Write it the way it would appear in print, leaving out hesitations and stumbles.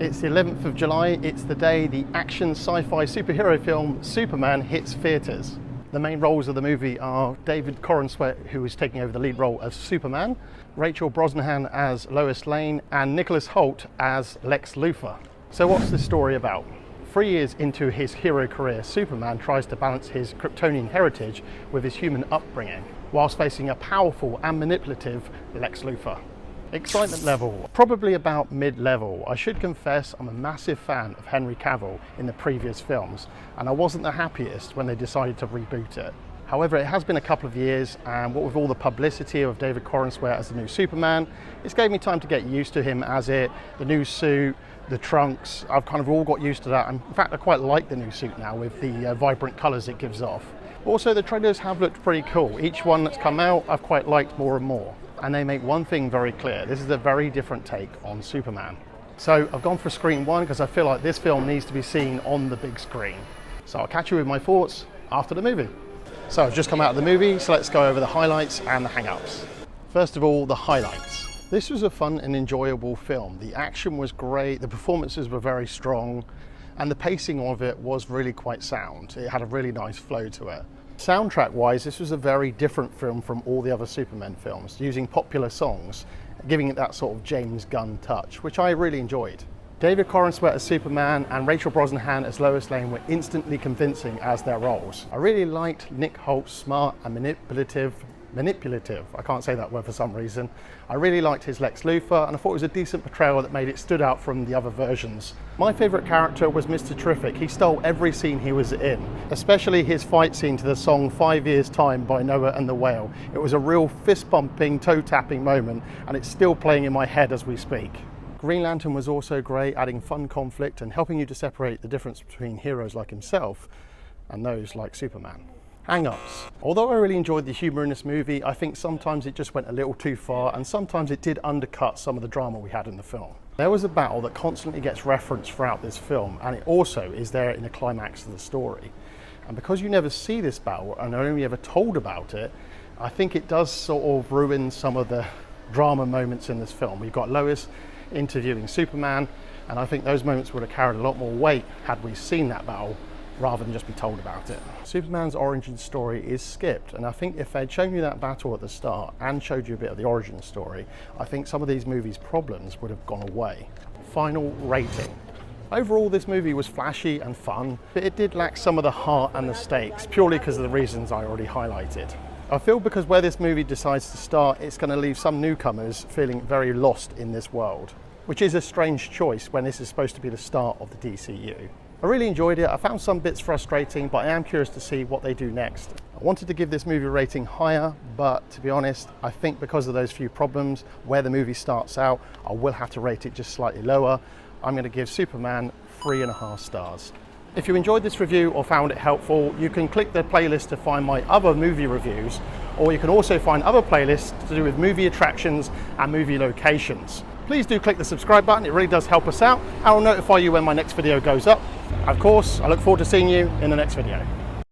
It's the 11th of July. It's the day the action sci-fi superhero film Superman hits theatres. The main roles of the movie are David Corenswet, who is taking over the lead role as Superman, Rachel Brosnahan as Lois Lane, and Nicholas Hoult as Lex Luthor. So what's the story about? 3 years into his hero career, Superman tries to balance his Kryptonian heritage with his human upbringing, whilst facing a powerful and manipulative Lex Luthor. Excitement level, probably about mid-level. I should confess I'm a massive fan of Henry Cavill in the previous films, and I wasn't the happiest when they decided to reboot it. However, it has been a couple of years, and what with all the publicity of David Corenswet as the new Superman, it's gave me time to get used to him as it, the new suit, the trunks. I've kind of all got used to that, and in fact I quite like the new suit now with the vibrant colours it gives off. Also, the trailers have looked pretty cool. Each one that's come out I've quite liked more and more. And they make one thing very clear: this is a very different take on Superman. So I've gone for screen one because I feel like this film needs to be seen on the big screen. So I'll catch you with my thoughts after the movie. So I've just come out of the movie, so let's go over the highlights and the hang-ups. First of all, the highlights. This was a fun and enjoyable film. The action was great, the performances were very strong, and the pacing of it was really quite sound. It had a really nice flow to it. Soundtrack wise, this was a very different film from all the other Superman films, using popular songs, giving it that sort of James Gunn touch, which I really enjoyed. David Corenswet as Superman and Rachel Brosnahan as Lois Lane were instantly convincing as their roles. I really liked Nick Holt's smart and manipulative, I can't say that word for some reason. I really liked his Lex Luthor, and I thought it was a decent portrayal that made it stood out from the other versions. My favourite character was Mr. Terrific. He stole every scene he was in, especially his fight scene to the song 5 Years Time by Noah and the Whale. It was a real fist-pumping, toe-tapping moment, and it's still playing in my head as we speak. Green Lantern was also great, adding fun conflict and helping you to separate the difference between heroes like himself and those like Superman. Hang-ups. Although I really enjoyed the humour in this movie, I think sometimes it just went a little too far, and sometimes it did undercut some of the drama we had in the film. There was a battle that constantly gets referenced throughout this film, and it also is there in the climax of the story. And because you never see this battle and are only ever told about it, I think it does sort of ruin some of the drama moments in this film. We've got Lois interviewing Superman, and I think those moments would have carried a lot more weight had we seen that battle rather than just be told about it. Superman's origin story is skipped, and I think if they'd shown you that battle at the start and showed you a bit of the origin story, I think some of these movies' problems would have gone away. Final rating. Overall, this movie was flashy and fun, but it did lack some of the heart and the stakes, purely because of the reasons I already highlighted. I feel because where this movie decides to start, it's going to leave some newcomers feeling very lost in this world, which is a strange choice when this is supposed to be the start of the DCU. I really enjoyed it. I found some bits frustrating, but I am curious to see what they do next. I wanted to give this movie a rating higher, but to be honest, I think because of those few problems, where the movie starts out, I will have to rate it just slightly lower. I'm going to give Superman 3.5 stars. If you enjoyed this review or found it helpful, you can click the playlist to find my other movie reviews, or you can also find other playlists to do with movie attractions and movie locations. Please do click the subscribe button, it really does help us out. I will notify you when my next video goes up. Of course, I look forward to seeing you in the next video.